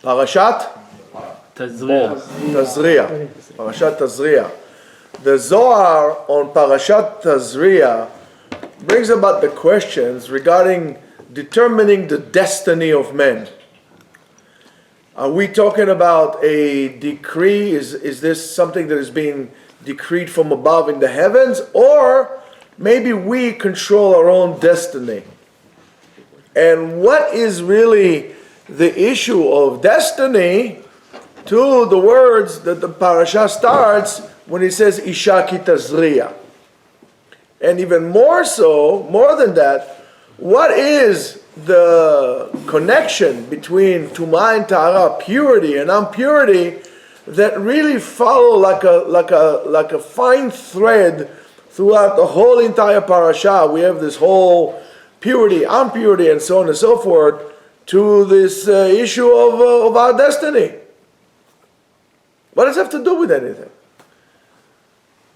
Parashat Tazria. Tazria. Parashat Tazria. The Zohar on Parashat Tazria brings about the questions regarding determining the destiny of men. Are we talking about a decree? Is this something that is being decreed from above in the heavens? Or maybe we control our own destiny? And what is really the issue of destiny to the words that the parasha starts when he says Isha ki Tazria? And even more so, more than that, what is the connection between Tumah and Tahara, purity and impurity, that really follow like a fine thread throughout the whole entire parasha? We have this whole purity, impurity, and so on and so forth, to this issue of our destiny. What does it have to do with anything?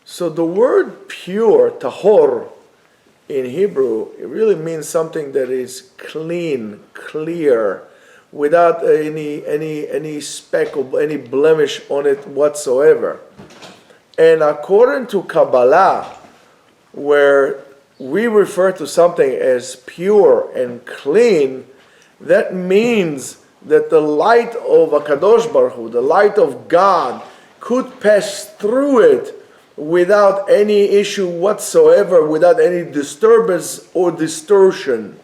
So the word pure, tahor, in Hebrew, it really means something that is clean, clear, without any speck or any blemish on it whatsoever. And according to Kabbalah, where we refer to something as pure and clean, that means that the light of HaKadosh Baruch Hu, the light of God, could pass through it without any issue whatsoever, without any disturbance or distortion.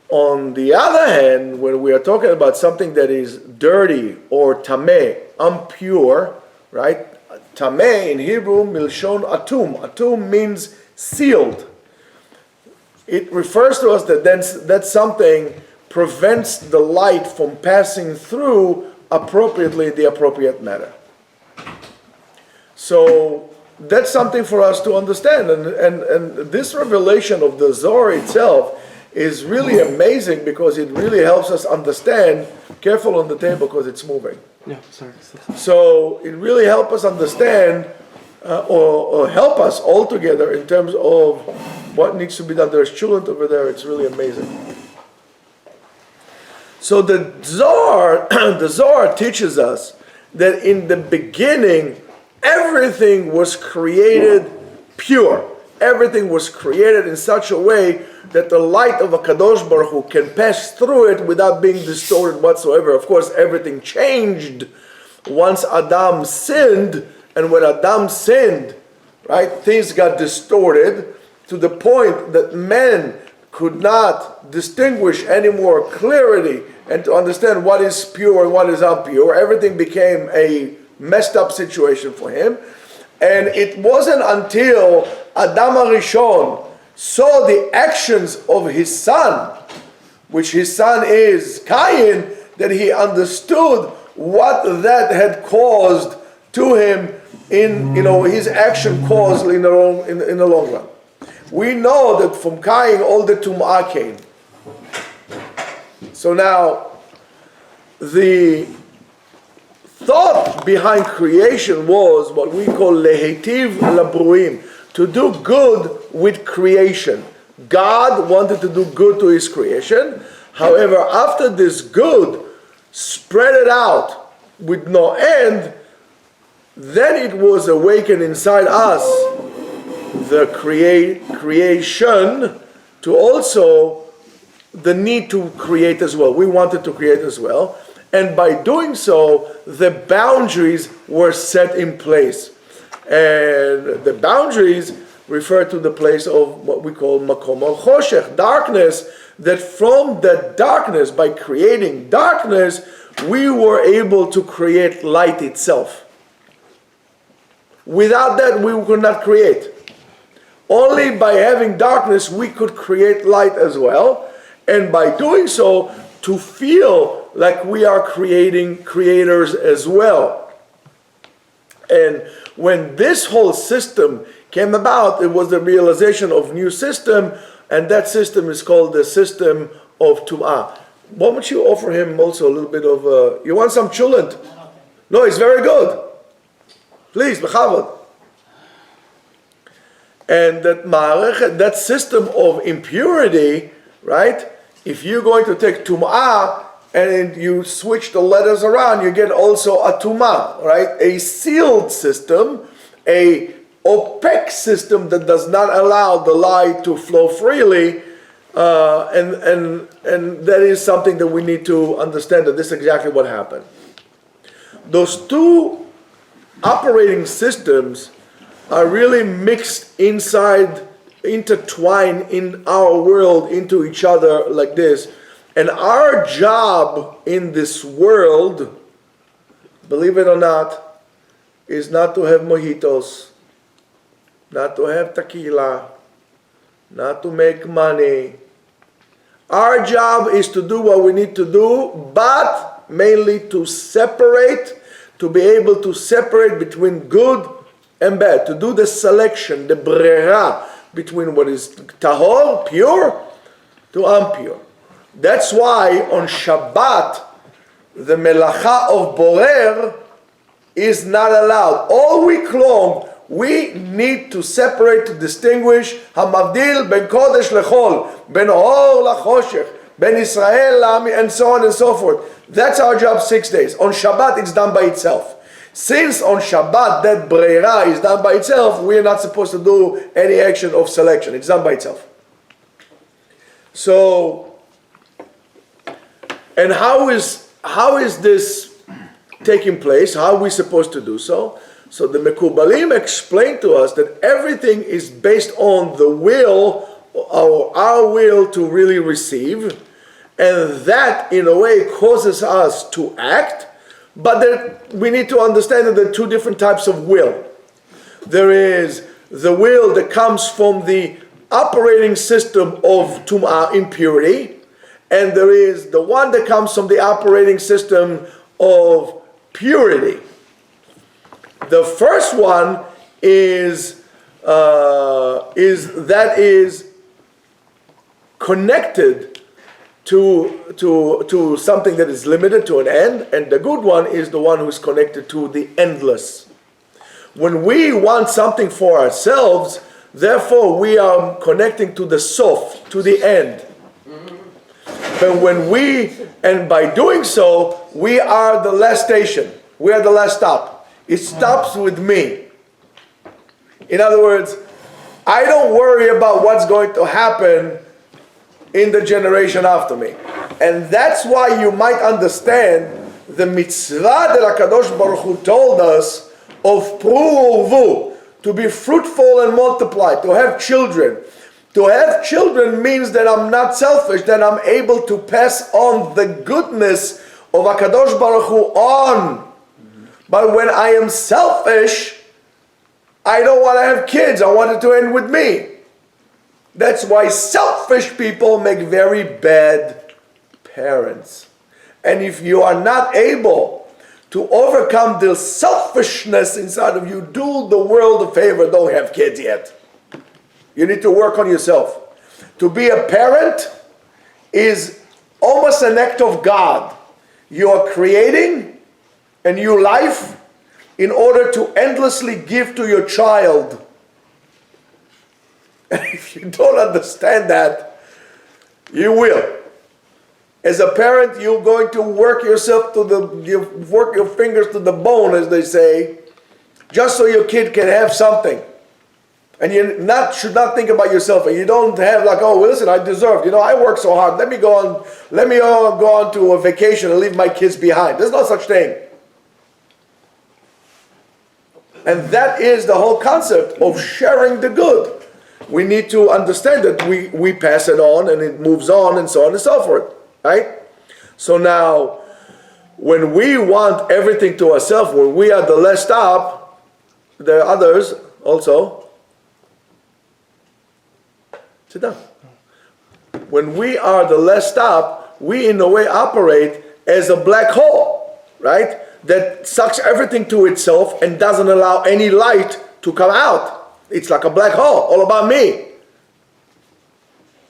On the other hand, when we are talking about something that is dirty or tameh, impure, right? Tameh in Hebrew, milshon atum. Atum means sealed. It refers to us that something prevents the light from passing through appropriately in the appropriate manner. So that's something for us to understand. And this revelation of the Zohar itself is really amazing, because it really helps us understand. Careful on the table because it's moving. Yeah, sorry. So it really helps us understand or help us all together in terms of what needs to be done. There's children over there. It's really amazing. So the Zohar teaches us that in the beginning, everything was created pure. Everything was created in such a way that the light of HaKadosh Baruch Hu can pass through it without being distorted whatsoever. Of course, everything changed once Adam sinned, and when Adam sinned, right, things got distorted to the point that men could not distinguish any more clarity and to understand what is pure and what is impure. Everything became a messed up situation for him. And it wasn't until Adam HaRishon saw the actions of his son, which his son is Cain, that he understood what that had caused to him in, his action caused in the long run. We know that from Cain all the Tum'ah came. So now, the thought behind creation was what we call lehetiv labruim, to do good with creation. God wanted to do good to his creation. However, after this good spread it out with no end, then it was awakened inside us, the creation, to also the need to create as well. We wanted to create as well. And by doing so, the boundaries were set in place. And the boundaries refer to the place of what we call makom al choshech, darkness, that from the darkness, by creating darkness, we were able to create light itself. Without that, we could not create. Only by having darkness, we could create light as well. And by doing so, to feel like we are creators as well. And when this whole system came about, it was the realization of new system, and that system is called the system of Tum'ah. Why don't you offer him also a little bit of, you want some chulent? No, it's very good. Please, b'chavod. And that system of impurity, right? If you're going to take Tum'ah, and you switch the letters around, you get also a tuma, right? A sealed system, a opaque system that does not allow the light to flow freely, and that is something that we need to understand, that this is exactly what happened. Those two operating systems are really mixed inside, intertwined in our world into each other like this. And our job in this world, believe it or not, is not to have mojitos, not to have tequila, not to make money. Our job is to do what we need to do, but mainly to separate, to be able to separate between good and bad, to do the selection, the brera, between what is tahor, pure, to impure. That's why on Shabbat, the melacha of borer is not allowed. All week long, we need to separate, to distinguish hamavdil ben kodesh lechol, ben or lachoshech, ben Israel lami, and so on and so forth. That's our job 6 days. On Shabbat, it's done by itself. Since on Shabbat that breira is done by itself, we are not supposed to do any action of selection. It's done by itself. So, and how is this taking place? How are we supposed to do so? So the Mekubalim explain to us that everything is based on the will, or our will to really receive, and that in a way causes us to act, but that we need to understand that there are two different types of will. There is the will that comes from the operating system of tum'ah, impurity, and there is the one that comes from the operating system of purity. The first one is connected to something that is limited, to an end, and the good one is the one who is connected to the endless. When we want something for ourselves, therefore we are connecting to the sof, to the end. But by doing so, we are the last station. We are the last stop. It stops with me. In other words, I don't worry about what's going to happen in the generation after me. And that's why you might understand the mitzvah that HaKadosh Baruch Hu told us of pru urvu, to be fruitful and multiply, to have children. To have children means that I'm not selfish, that I'm able to pass on the goodness of HaKadosh Baruch Hu on. But when I am selfish, I don't want to have kids. I want it to end with me. That's why selfish people make very bad parents. And if you are not able to overcome the selfishness inside of you, do the world a favor, don't have kids yet. You need to work on yourself. To be a parent is almost an act of God. You are creating a new life in order to endlessly give to your child. And if you don't understand that, you will. As a parent, you're going to work yourself work your fingers to the bone, as they say, just so your kid can have something. And you should not think about yourself, and you don't have like, oh, well, listen, I deserved. I work so hard. Let me go on to a vacation and leave my kids behind. There's no such thing. And that is the whole concept of sharing the good. We need to understand that we pass it on, and it moves on, and so on and so forth. Right? So now, when we want everything to ourselves, when we are the last stop, there are others also. Sit down. When we are the last stop, we in a way operate as a black hole, right? That sucks everything to itself and doesn't allow any light to come out. It's like a black hole, all about me.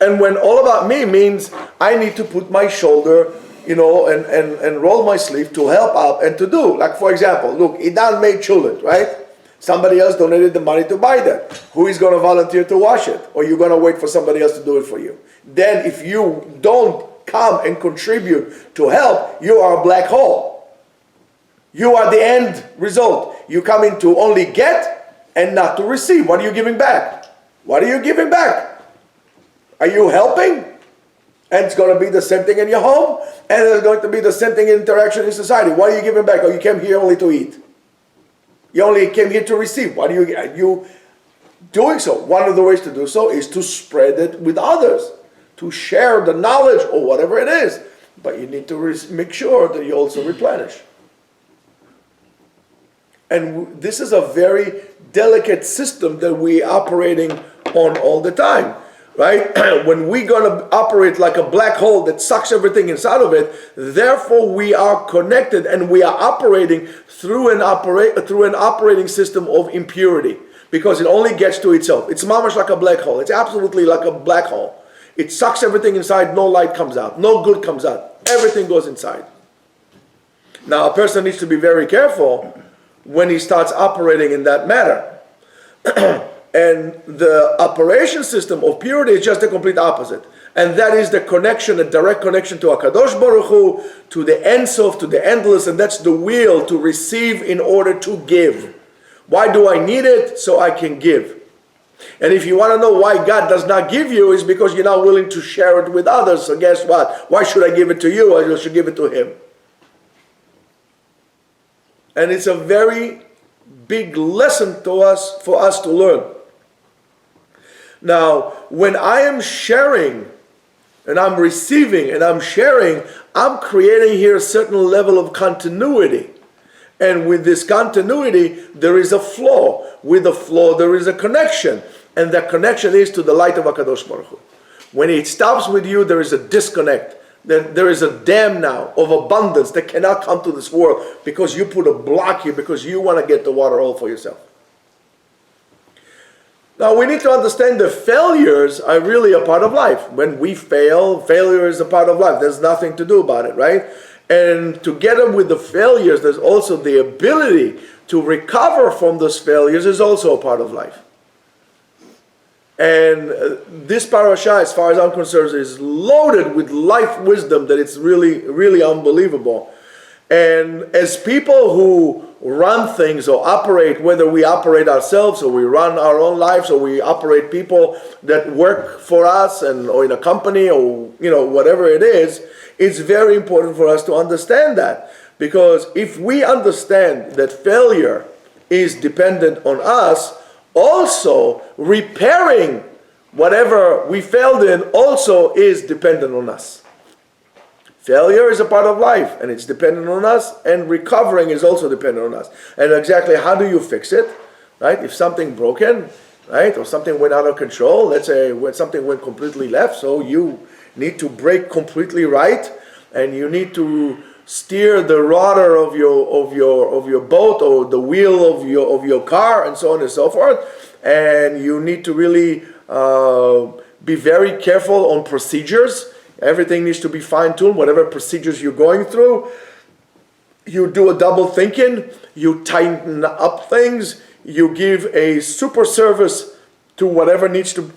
And when all about me means I need to put my shoulder, and roll my sleeve to help out and to do. Like, for example, look, Idan made chulent, right? Somebody else donated the money to buy that. Who is going to volunteer to wash it? Or you're going to wait for somebody else to do it for you? Then if you don't come and contribute to help, you are a black hole. You are the end result. You come in to only get and not to receive. What are you giving back? What are you giving back? Are you helping? And it's going to be the same thing in your home, and it's going to be the same thing in interaction in society. What are you giving back? Oh, you came here only to eat. You only came here to receive. What are you doing so? One of the ways to do so is to spread it with others, to share the knowledge or whatever it is. But you need to make sure that you also replenish. And this is a very delicate system that we are operating on all the time. Right? When we're going to operate like a black hole that sucks everything inside of it, therefore we are connected and we are operating through an operating system of impurity, because it only gets to itself. It's mamash like a black hole. It's absolutely like a black hole. It sucks everything inside. No light comes out. No good comes out. Everything goes inside. Now a person needs to be very careful when he starts operating in that manner. And the operation system of purity is just the complete opposite. And that is the connection, a direct connection to HaKadosh Baruch Hu, to the Ein Sof, to the endless, and that's the will to receive in order to give. Why do I need it? So I can give. And if you want to know why God does not give you, is because you're not willing to share it with others. So guess what? Why should I give it to you? I should give it to Him. And it's a very big lesson to us, for us to learn. Now, when I am sharing, and I'm receiving, and I'm sharing, I'm creating here a certain level of continuity. And with this continuity, there is a flow. With the flow, there is a connection. And that connection is to the light of HaKadosh Baruch Hu. When it stops with you, there is a disconnect. There is a dam now of abundance that cannot come to this world because you put a block here, because you want to get the water all for yourself. Now we need to understand that failures are really a part of life. When we fail, failure is a part of life. There's nothing to do about it, right? And together with the failures, there's also the ability to recover from those failures is also a part of life. And this parasha, as far as I'm concerned, is loaded with life wisdom that it's really, really unbelievable. And as people who run things or operate, whether we operate ourselves or we run our own lives or we operate people that work for us or in a company or whatever it is, it's very important for us to understand that. Because if we understand that failure is dependent on us, also repairing whatever we failed in also is dependent on us. Failure is a part of life, and it's dependent on us, and recovering is also dependent on us. And exactly how do you fix it, right? If something broken, right, or something went out of control, let's say when something went completely left, so you need to brake completely right, and you need to steer the rudder of your boat or the wheel of your car, and so on and so forth. And you need to really be very careful on procedures. Everything needs to be fine-tuned. Whatever procedures you're going through, you do a double thinking, you tighten up things, you give a super service to whatever needs to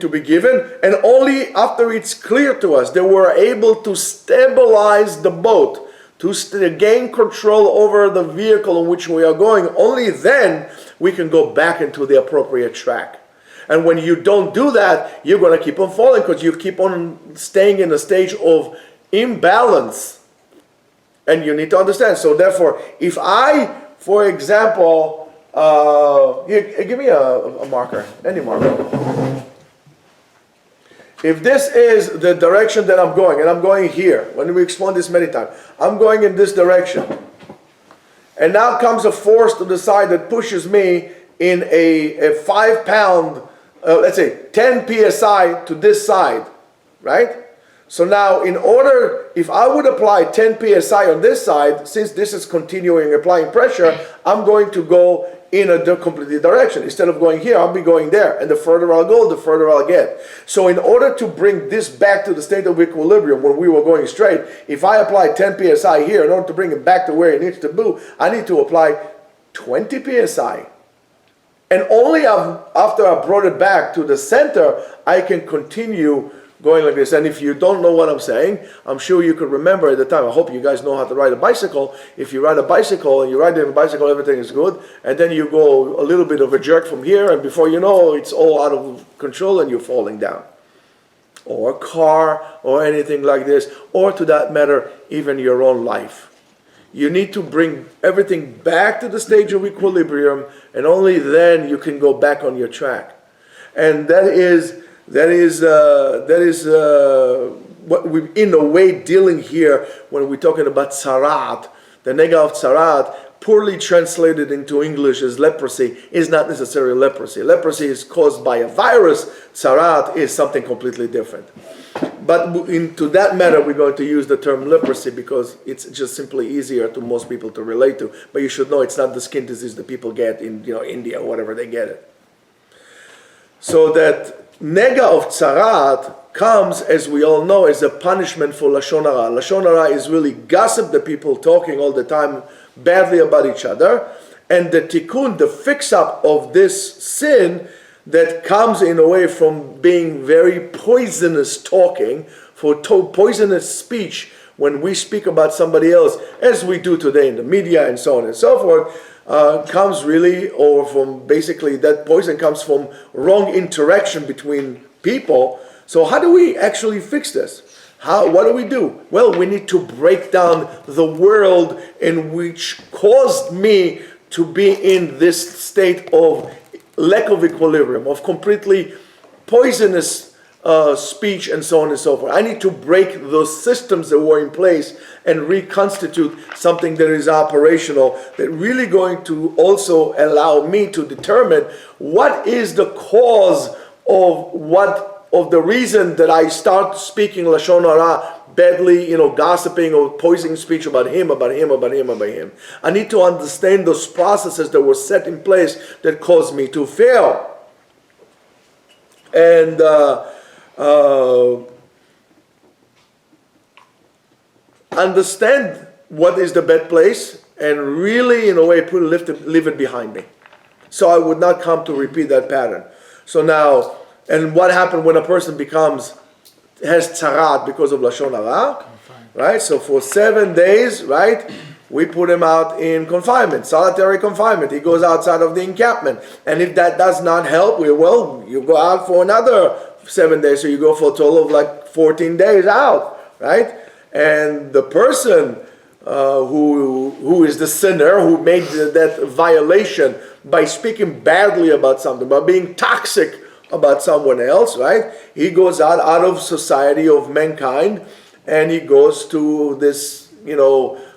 be given, and only after it's clear to us that we're able to stabilize the boat, to gain control over the vehicle in which we are going, only then we can go back into the appropriate track. And when you don't do that, you're going to keep on falling, because you keep on staying in a stage of imbalance. And you need to understand. So therefore, if I, for example, give me a marker, any marker. If this is the direction that I'm going, and I'm going here, when we explained this many times, I'm going in this direction. And now comes a force to the side that pushes me in a 5 pound, let's say 10 psi to this side, right? So now in order, if I would apply 10 psi on this side, since this is continuing applying pressure, I'm going to go in a completely direction. Instead of going here, I'll be going there. And the further I'll go, the further I'll get. So in order to bring this back to the state of equilibrium when we were going straight, if I apply 10 psi here, in order to bring it back to where it needs to be, I need to apply 20 psi. And only after I brought it back to the center, I can continue going like this. And if you don't know what I'm saying, I'm sure you could remember at the time. I hope you guys know how to ride a bicycle. If you ride a bicycle and you ride a bicycle, everything is good. And then you go a little bit of a jerk from here, and before you know, it's all out of control and you're falling down. Or a car, or anything like this, or to that matter, even your own life. You need to bring everything back to the stage of equilibrium, and only then you can go back on your track. And that is what we're in a way dealing here when we're talking about tzarat. The nega of tzarat, poorly translated into English as leprosy, is not necessarily leprosy. Leprosy is caused by a virus. Tzarat is something completely different. But into that matter, we're going to use the term leprosy because it's just simply easier to most people to relate to. But you should know it's not the skin disease that people get in India or whatever they get it. So that nega of tzarat comes, as we all know, as a punishment for lashon hara. Lashon hara is really gossip, the people talking all the time badly about each other, and the tikkun, the fix-up of this sin that comes in a way from being very poisonous talking, poisonous speech when we speak about somebody else, as we do today in the media and so on and so forth, comes really, or from basically that poison comes from wrong interaction between people. So how do we actually fix this? What do we do? Well, we need to break down the world in which caused me to be in this state of lack of equilibrium, of completely poisonous speech and so on and so forth. I need to break those systems that were in place and reconstitute something that is operational, that really going to also allow me to determine what is the cause of the reason that I start speaking lashon hara badly, gossiping or poisoning speech about him. I need to understand those processes that were set in place that caused me to fail. And understand what is the bad place and really, in a way, leave it behind me. So I would not come to repeat that pattern. So now, and what happened when a person has tzarat because of lashon hara, right? So for 7 days, right, we put him out in confinement, solitary confinement. He goes outside of the encampment, and if that does not help, you go out for another 7 days. So you go for a total of like 14 days out, right? And the person who is the sinner, who made that violation by speaking badly about something, by being toxic about someone else, right? He goes out of society of mankind, and he goes to this,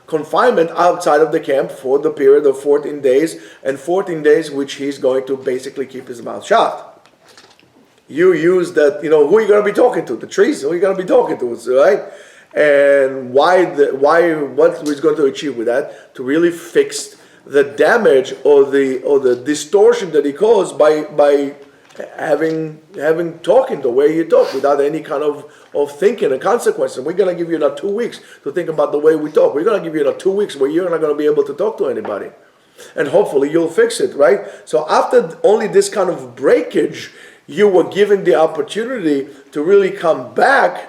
confinement outside of the camp for the period of 14 days, and 14 days which he's going to basically keep his mouth shut. You use that, who are you going to be talking to? The trees, who are you going to be talking to, right? And what he's going to achieve with that? To really fix the damage or the distortion that he caused by having talking the way you talk without any kind of thinking and consequences. We're going to give you 2 weeks to think about the way we talk. We're going to give you 2 weeks where you're not going to be able to talk to anybody. And hopefully you'll fix it, right? So after only this kind of breakage, you were given the opportunity to really come back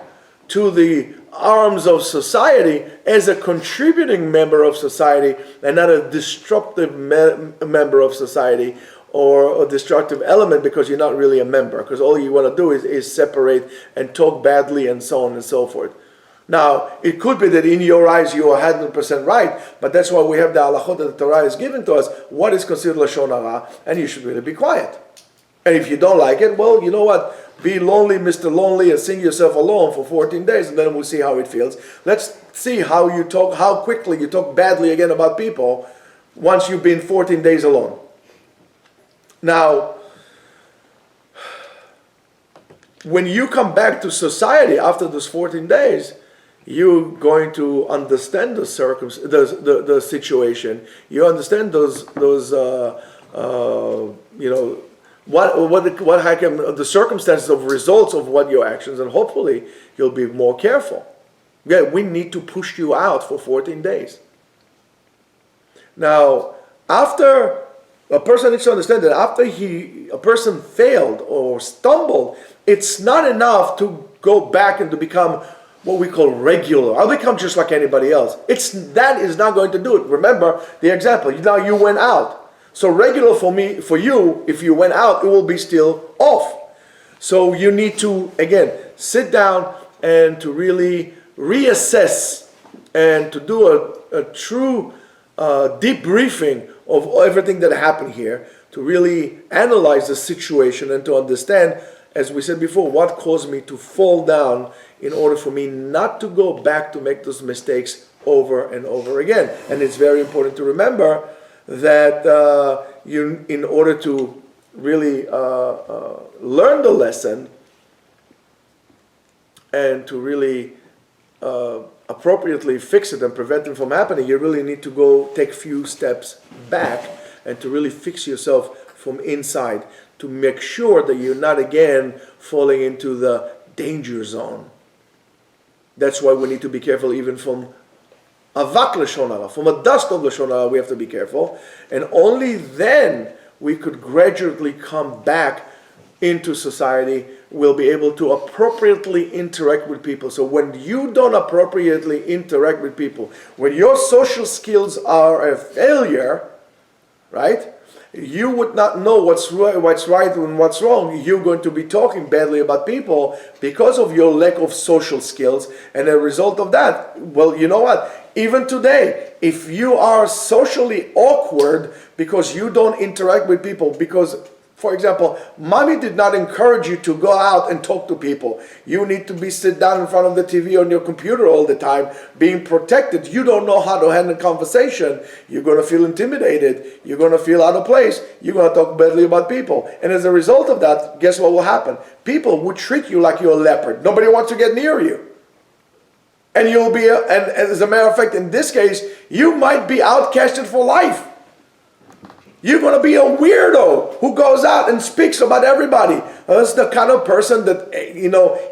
to the arms of society as a contributing member of society and not a destructive member of society, or a destructive element, because you're not really a member, because all you want to do is separate and talk badly and so on and so forth. Now, it could be that in your eyes you are 100% right, but that's why we have the halachot that the Torah has given to us, what is considered lashon hara, and you should really be quiet. And if you don't like it, well, you know what? Be lonely, Mr. Lonely, and sing yourself alone for 14 days, and then we'll see how it feels. Let's see how quickly you talk badly again about people once you've been 14 days alone. Now, when you come back to society after those 14 days, you're going to understand the situation. You understand the circumstances of results of what your actions, and hopefully you'll be more careful. Yeah, we need to push you out for 14 days. Now, a person needs to understand that after a person failed or stumbled, it's not enough to go back and to become what we call regular. I'll become just like anybody else. That is not going to do it. Remember the example. Now you went out. So regular for you, if you went out, it will be still off. So you need to, again, sit down and to really reassess and to do a true debriefing of everything that happened here, to really analyze the situation and to understand, as we said before, what caused me to fall down in order for me not to go back to make those mistakes over and over again. And it's very important to remember that in order to really learn the lesson and to really appropriately fix it and prevent it from happening, you really need to go take a few steps back and to really fix yourself from inside, to make sure that you're not again falling into the danger zone. That's why we need to be careful even from avak lashon hara, from a dust of lashon hara, we have to be careful. And only then we could gradually come back into society. We'll be able to appropriately interact with people. So when you don't appropriately interact with people, when your social skills are a failure, right? You would not know what's right and what's wrong. You're going to be talking badly about people because of your lack of social skills. And a result of that, well, you know what? Even today, if you are socially awkward because you don't interact with people, because, for example, mommy did not encourage you to go out and talk to people. You need to sit down in front of the TV on your computer all the time, being protected. You don't know how to handle conversation. You're going to feel intimidated. You're going to feel out of place. You're going to talk badly about people. And as a result of that, guess what will happen? People would treat you like you're a leopard. Nobody wants to get near you. And you'll be, and as a matter of fact, in this case, you might be outcasted for life. You're going to be a weirdo who goes out and speaks about everybody. That's the kind of person that,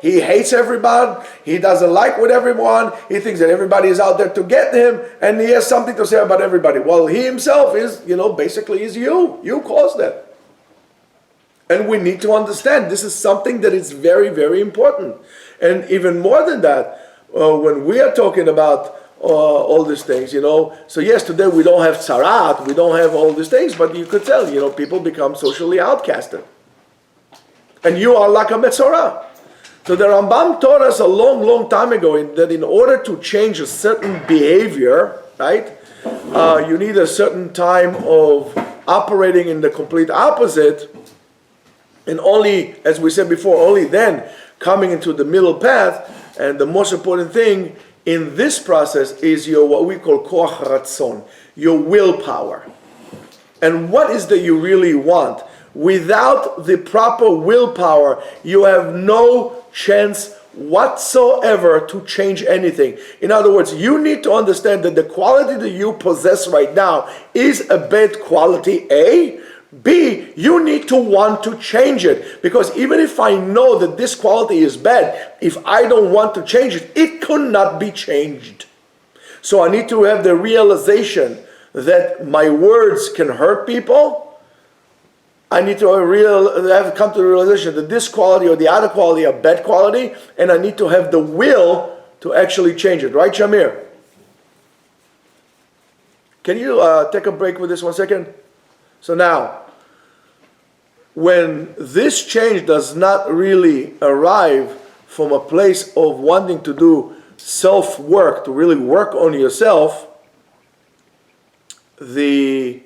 he hates everybody. He doesn't like with everyone. He thinks that everybody is out there to get him, and he has something to say about everybody. Well, he himself is, basically is you. You caused that. And we need to understand this is something that is very, very important. And even more than that, when we are talking about all these things, So yes, today we don't have tzarat, we don't have all these things, but you could tell, people become socially outcasted. And you are like a metzora. So the Rambam taught us a long, long time ago that in order to change a certain behavior, right, you need a certain time of operating in the complete opposite, and only, as we said before, only then coming into the middle path. And the most important thing in this process is your, what we call koach ratzon, your willpower. And what is that you really want? Without the proper willpower, you have no chance whatsoever to change anything. In other words, you need to understand that the quality that you possess right now is a bad quality, A. B, you need to want to change it. Because even if I know that this quality is bad, if I don't want to change it, it could not be changed. So I need to have the realization that my words can hurt people. I need to have come to the realization that this quality or the other quality are bad quality, and I need to have the will to actually change it. Right, Shamir? Can you take a break with this 1 second? So now, when this change does not really arrive from a place of wanting to do self-work, to really work on yourself, the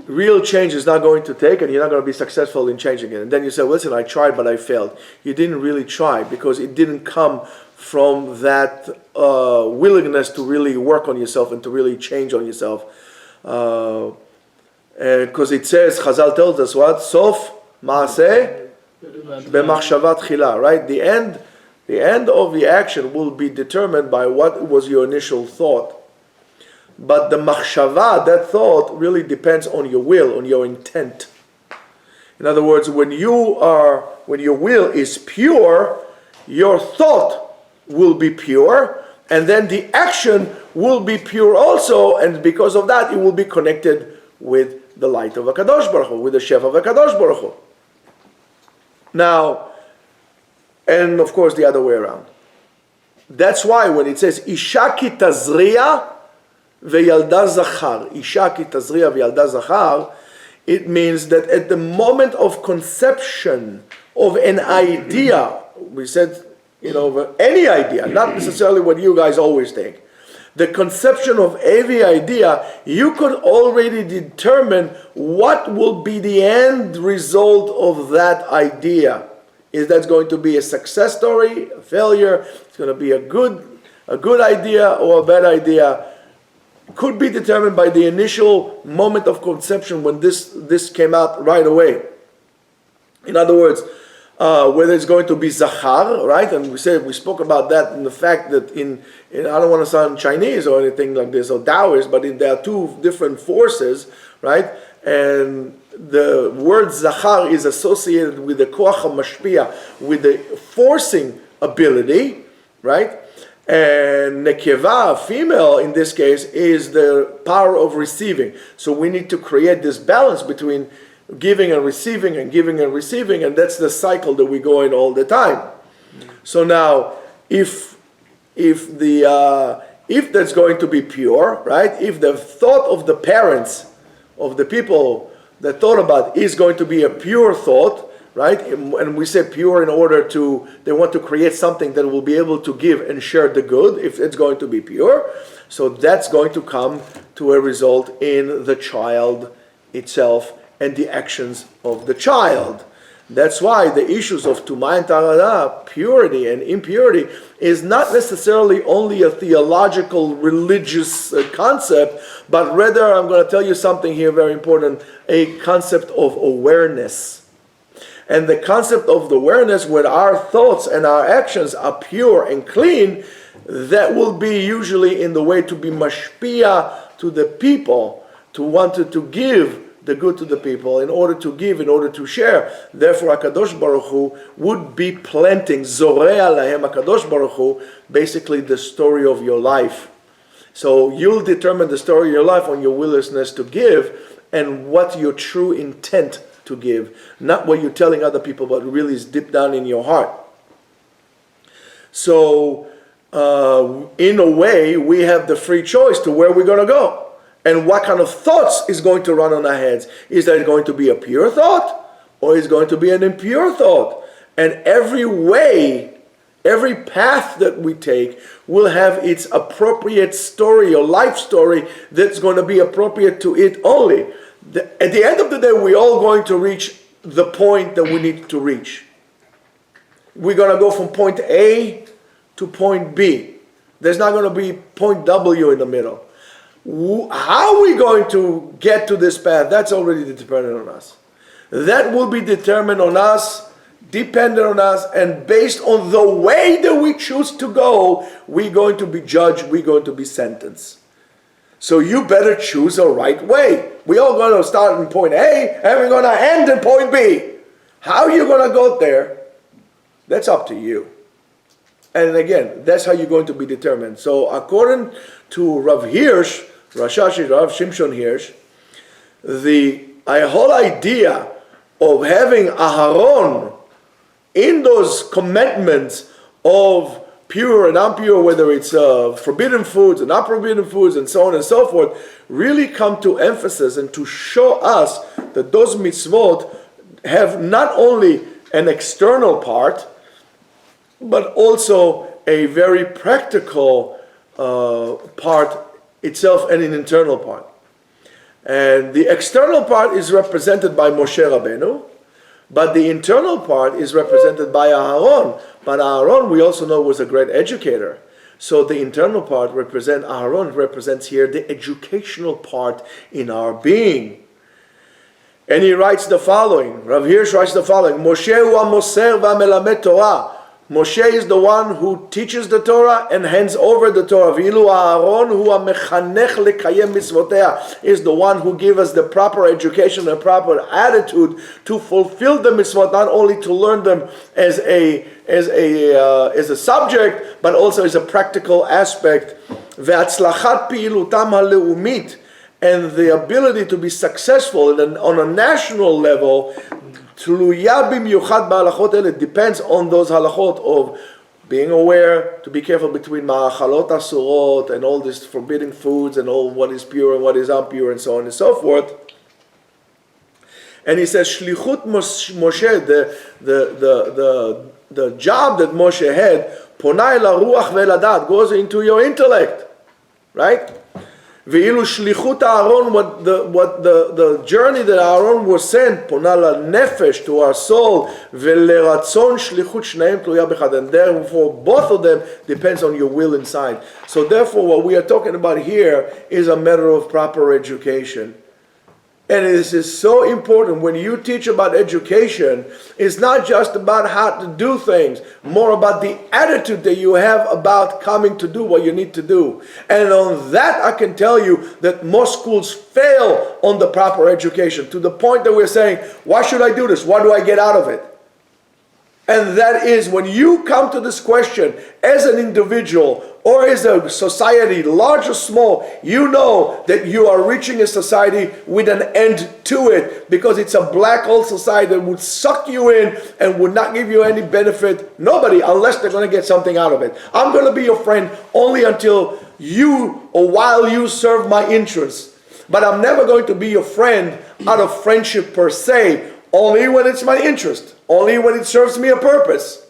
real change is not going to take, and you're not going to be successful in changing it. And then you say, listen, I tried, but I failed. You didn't really try because it didn't come from that willingness to really work on yourself and to really change on yourself. Because it says, Chazal tells us what? Sof ma'aseh b'machshava tchila, right? The end of the action will be determined by what was your initial thought. But the machshava, that thought, really depends on your will, on your intent. In other words, when your will is pure, your thought will be pure, and then the action will be pure also, and because of that, it will be connected with the light of HaKadosh Baruch Hu, with the Shefa of HaKadosh Baruch Hu. Now, and of course the other way around. That's why when it says Isha ki tazria veyalda zachar, Isha ki tazria veyalda zachar, it means that at the moment of conception of an idea, we said, any idea, not necessarily what you guys always think. The conception of every idea, you could already determine what will be the end result of that idea. Is that going to be a success story, a failure? It's going to be a good idea or a bad idea? Could be determined by the initial moment of conception when this came out right away. In other words, whether it's going to be zachar, right? And we spoke about that in the fact that in I don't want to sound Chinese or anything like this or Taoist, but there are two different forces, right? And the word zachar is associated with the koach mashpia, with the forcing ability, right? And nekeva, female in this case, is the power of receiving. So we need to create this balance between giving and receiving and giving and receiving, and that's the cycle that we go in all the time. So now, if that's going to be pure, right? If the thought of the parents, of the people that thought about is going to be a pure thought, right? And we say pure in order to, they want to create something that will be able to give and share the good, if it's going to be pure. So that's going to come to a result in the child itself and the actions of the child. That's why the issues of Tumah and Tarada, purity and impurity, is not necessarily only a theological, religious concept, but rather, I'm going to tell you something here very important, a concept of awareness. And the concept of the awareness, when our thoughts and our actions are pure and clean, that will be usually in the way to be mashpia to the people, to want to give the good to the people, in order to give, in order to share. Therefore, HaKadosh Baruch Hu would be planting, Zorea Lahem HaKadosh Baruch Hu, basically the story of your life. So you'll determine the story of your life on your willingness to give and what your true intent to give. Not what you're telling other people, but really is deep down in your heart. So, in a way, we have the free choice to where we're going to go. And what kind of thoughts is going to run on our heads? Is that going to be a pure thought? Or is it going to be an impure thought? And every way, every path that we take will have its appropriate story or life story that's going to be appropriate to it only. At the end of the day, we're all going to reach the point that we need to reach. We're going to go from point A to point B. There's not going to be point W in the middle. How are we going to get to this path? That's already dependent on us. That will be determined on us, dependent on us, and based on the way that we choose to go, we're going to be judged, we're going to be sentenced. So you better choose a right way. We're all going to start in point A, and we're going to end in point B. How are you going to go there? That's up to you. And again, that's how you're going to be determined. So according to Rav Hirsch, Rashashi Rav Shimshon Hirsch, the whole idea of having Aharon in those commandments of pure and impure, whether it's forbidden foods and not forbidden foods and so on and so forth, really come to emphasis and to show us that those mitzvot have not only an external part, but also a very practical part itself and an internal part. And the external part is represented by Moshe Rabbeinu, but the internal part is represented by Aharon. But Aharon, we also know, was a great educator. So the internal part Aharon represents here the educational part in our being. And he writes the following, Rav Hirsch writes the following, Moshe hu ha-moser va-melamed Torah. Moshe is the one who teaches the Torah and hands over the Torah. V'ilu Aaron hu ha-mechanech lekayem mitzvotea, is the one who gives us the proper education and proper attitude to fulfill the mitzvot, not only to learn them as a subject, but also as a practical aspect. Ve'atzlachat pi'ilutam ha-leumit, and the ability to be successful on a national level תלויה במיוחד בהלכות האלה, depends on those halachot of being aware to be careful between ma'achalot asurot and all these forbidden foods and all what is pure and what is impure and so on and so forth. And he says, Shlichut Moshe, the job that Moshe had, Ponai la ruach ve'ladat, goes into your intellect, right? Ve'ilu Shlichut Aaron, what the journey that Aaron was sent, Ponai la nefesh, to our soul, ve'leratzon Shlichut shneim tluya bechad, and therefore both of them depends on your will inside. So therefore what we are talking about here is a matter of proper education. And this is so important. When you teach about education, it's not just about how to do things, more about the attitude that you have about coming to do what you need to do. And on that, I can tell you that most schools fail on the proper education, to the point that we're saying, why should I do this? What do I get out of it? And that is when you come to this question as an individual or as a society, large or small, you know that you are reaching a society with an end to it, because it's a black hole society that would suck you in and would not give you any benefit. Nobody, unless they're going to get something out of it. I'm going to be your friend only until you or while you serve my interests. But I'm never going to be your friend out of friendship per se, only when it's my interest. Only when it serves me a purpose.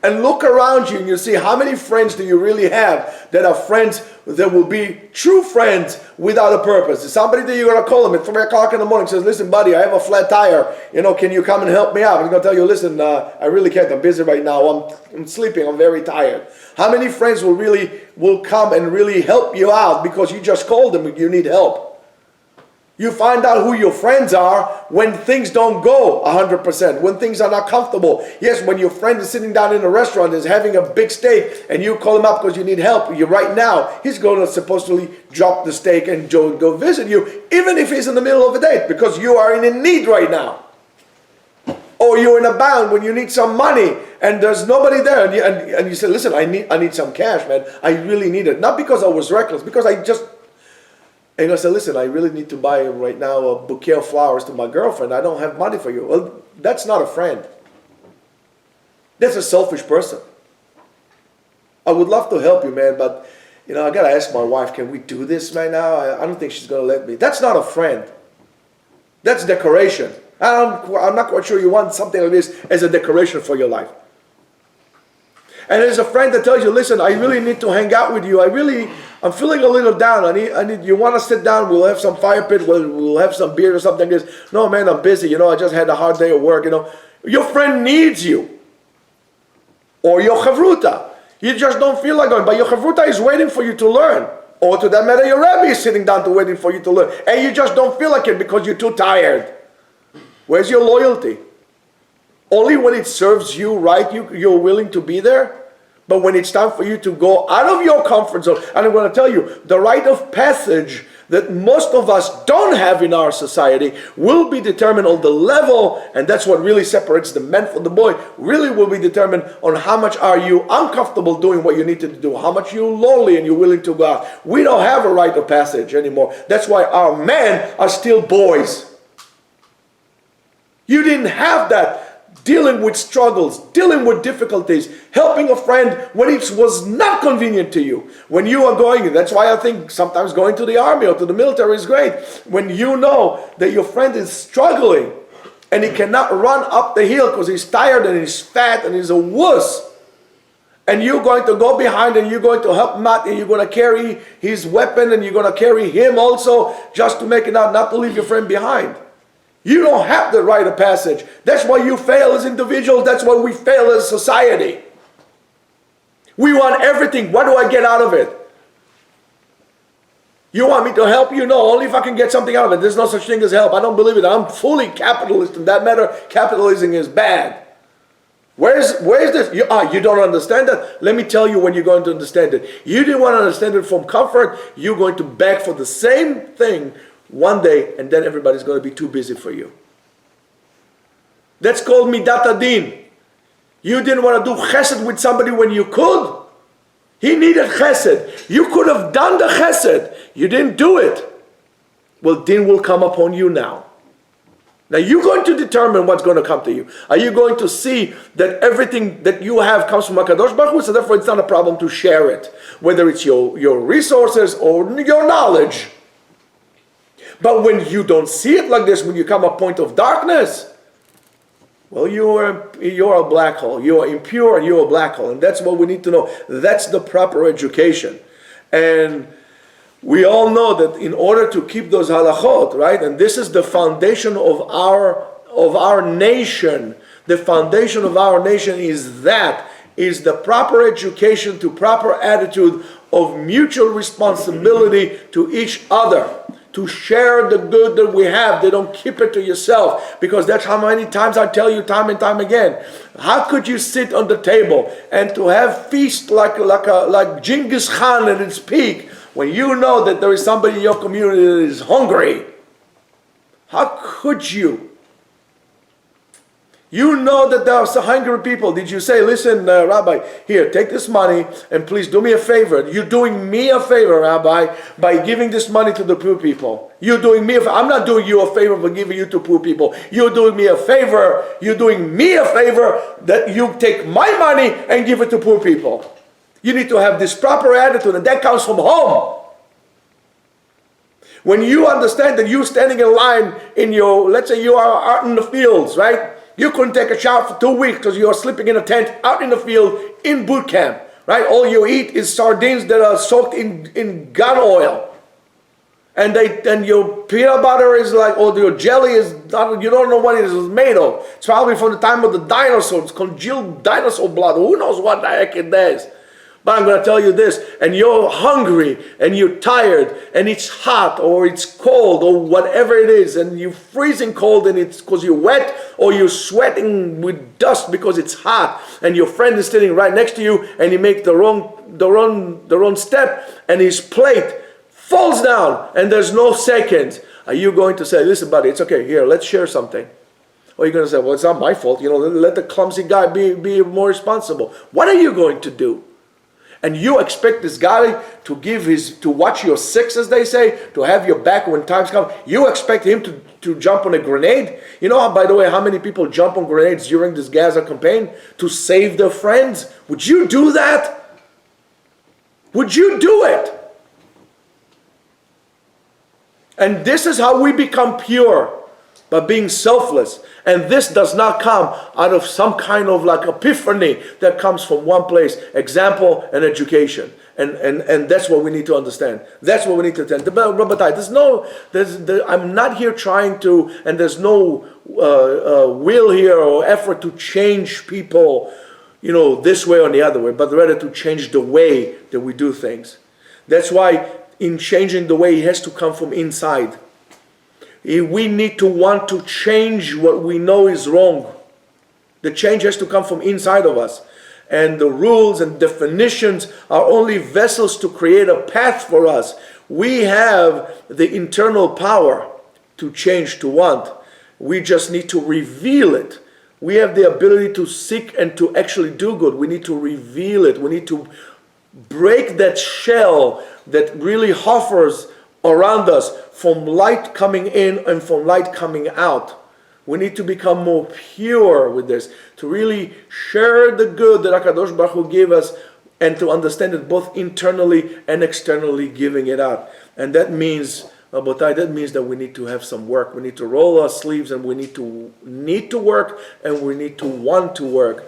And look around you and you see how many friends do you really have that are friends that will be true friends without a purpose. It's somebody that you're going to call him at 3 o'clock in the morning, says, listen buddy, I have a flat tire, can you come and help me out? He's going to tell you, listen, I really can't, I'm busy right now, I'm sleeping, I'm very tired. How many friends will come and really help you out because you just called them and you need help? You find out who your friends are when things don't go 100%, when things are not comfortable. Yes, when your friend is sitting down in a restaurant and is having a big steak and you call him up because you need help, right now, he's going to supposedly drop the steak and go visit you, even if he's in the middle of a date, because you are in a need right now. Or you're in a bound when you need some money and there's nobody there, and you say, listen, I need some cash, man. I really need it. Not because I was reckless, because I just... And I said, listen, I really need to buy right now a bouquet of flowers to my girlfriend. I don't have money for you. Well, that's not a friend. That's a selfish person. I would love to help you, man, but, I got to ask my wife, can we do this right now? I don't think she's going to let me. That's not a friend. That's decoration. I'm not quite sure you want something like this as a decoration for your life. And there's a friend that tells you, listen, I really need to hang out with you. I'm feeling a little down. I need. You want to sit down? We'll have some fire pit. We'll have some beer or something. No, man, I'm busy. I just had a hard day of work. Your friend needs you. Or your chavruta. You just don't feel like going, but your chavruta is waiting for you to learn. Or to that matter, your rabbi is sitting down waiting for you to learn. And you just don't feel like it because you're too tired. Where's your loyalty? Only when it serves you right, you're willing to be there. But when it's time for you to go out of your comfort zone, and I'm going to tell you, the rite of passage that most of us don't have in our society will be determined on the level, and that's what really separates the man from the boy, really will be determined on how much are you uncomfortable doing what you need to do, how much you're lonely and you're willing to go out. We don't have a rite of passage anymore. That's why our men are still boys. You didn't have that. Dealing with struggles, dealing with difficulties, helping a friend when it was not convenient to you. When you are going, that's why I think sometimes going to the army or to the military is great. When you know that your friend is struggling and he cannot run up the hill because he's tired and he's fat and he's a wuss. And you're going to go behind and you're going to help him out and you're going to carry his weapon and you're going to carry him also just to make it out, not to leave your friend behind. You don't have the rite of passage. That's why you fail as individuals. That's why we fail as society. We want everything. What do I get out of it? You want me to help you? No, only if I can get something out of it. There's no such thing as help. I don't believe it. I'm fully capitalist. In that matter, capitalism is bad. Where's this? You don't understand that? Let me tell you when you're going to understand it. You didn't want to understand it from comfort. You're going to beg for the same thing one day, and then everybody's going to be too busy for you. That's called midat adin. You didn't want to do chesed with somebody when you could. He needed chesed. You could have done the chesed. You didn't do it. Well, din will come upon you now. Now you're going to determine what's going to come to you. Are you going to see that everything that you have comes from HaKadosh Baruch Hu, so therefore it's not a problem to share it, whether it's your resources or your knowledge. But when you don't see it like this, when you come a point of darkness, well, you're a black hole. You are impure and you're a black hole. And that's what we need to know. That's the proper education. And we all know that in order to keep those halachot, right, and this is the foundation of our nation. The foundation of our nation is the proper education to proper attitude of mutual responsibility to each other, to share the good that we have. They don't keep it to yourself, because that's how many times I tell you time and time again. How could you sit on the table and to have feast like Genghis Khan at its peak, when you know that there is somebody in your community that is hungry? How could you? You know that there are some hungry people. Did you say, listen, Rabbi, here, take this money and please do me a favor. You're doing me a favor, Rabbi, by giving this money to the poor people. You're doing me a favor. I'm not doing you a favor by giving you to poor people. You're doing me a favor. You're doing me a favor that you take my money and give it to poor people. You need to have this proper attitude, and that comes from home. When you understand that you're standing in line in your, let's say you are out in the fields, right? You couldn't take a shower for 2 weeks because you're sleeping in a tent out in the field in boot camp, right? All you eat is sardines that are soaked in gun oil. And your peanut butter is like, or your jelly is, you don't know what it is made of. It's probably from the time of the dinosaurs, congealed dinosaur blood. Who knows what the heck it is? But I'm going to tell you this, and you're hungry, and you're tired, and it's hot, or it's cold, or whatever it is, and you're freezing cold, and it's because you're wet, or you're sweating with dust because it's hot, and your friend is sitting right next to you, and you make the wrong step, and his plate falls down, and there's no seconds. Are you going to say, listen, buddy, it's okay, here, let's share something? Or you're going to say, well, it's not my fault, let the clumsy guy be more responsible. What are you going to do? And you expect this guy to watch your six, as they say, to have your back when times come. You expect him to jump on a grenade? You know, by the way, how many people jump on grenades during this Gaza campaign to save their friends? Would you do that? Would you do it? And this is how we become pure, by being selfless. And this does not come out of some kind of like epiphany that comes from one place. Example and education. And that's what we need to understand. That's what we need to attend. I'm not here trying to, and there's no will here or effort to change people, this way or the other way, but rather to change the way that we do things. That's why in changing the way, it has to come from inside. We need to want to change what we know is wrong. The change has to come from inside of us. And the rules and definitions are only vessels to create a path for us. We have the internal power to change, to want. We just need to reveal it. We have the ability to seek and to actually do good. We need to reveal it. We need to break that shell that really hovers around us, from light coming in and from light coming out. We need to become more pure with this, to really share the good that HaKadosh Baruch Hu gave us, and to understand it both internally and externally, giving it out. And that means, Rabotai, that means that we need to have some work. We need to roll our sleeves, and we need to work, and we need to want to work.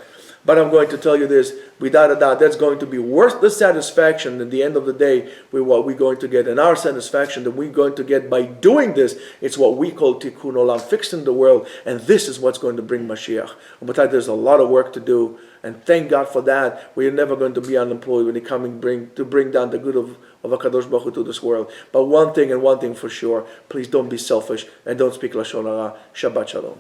But I'm going to tell you this, without a doubt, that's going to be worth the satisfaction at the end of the day with what we're going to get. And our satisfaction that we're going to get by doing this, it's what we call tikkun olam, fixing the world. And this is what's going to bring Mashiach. But there's a lot of work to do. And thank God for that. We're never going to be unemployed when it to bring down the good of HaKadosh Baruch Hu to this world. But one thing for sure, please don't be selfish and don't speak Lashon Hara. Shabbat Shalom.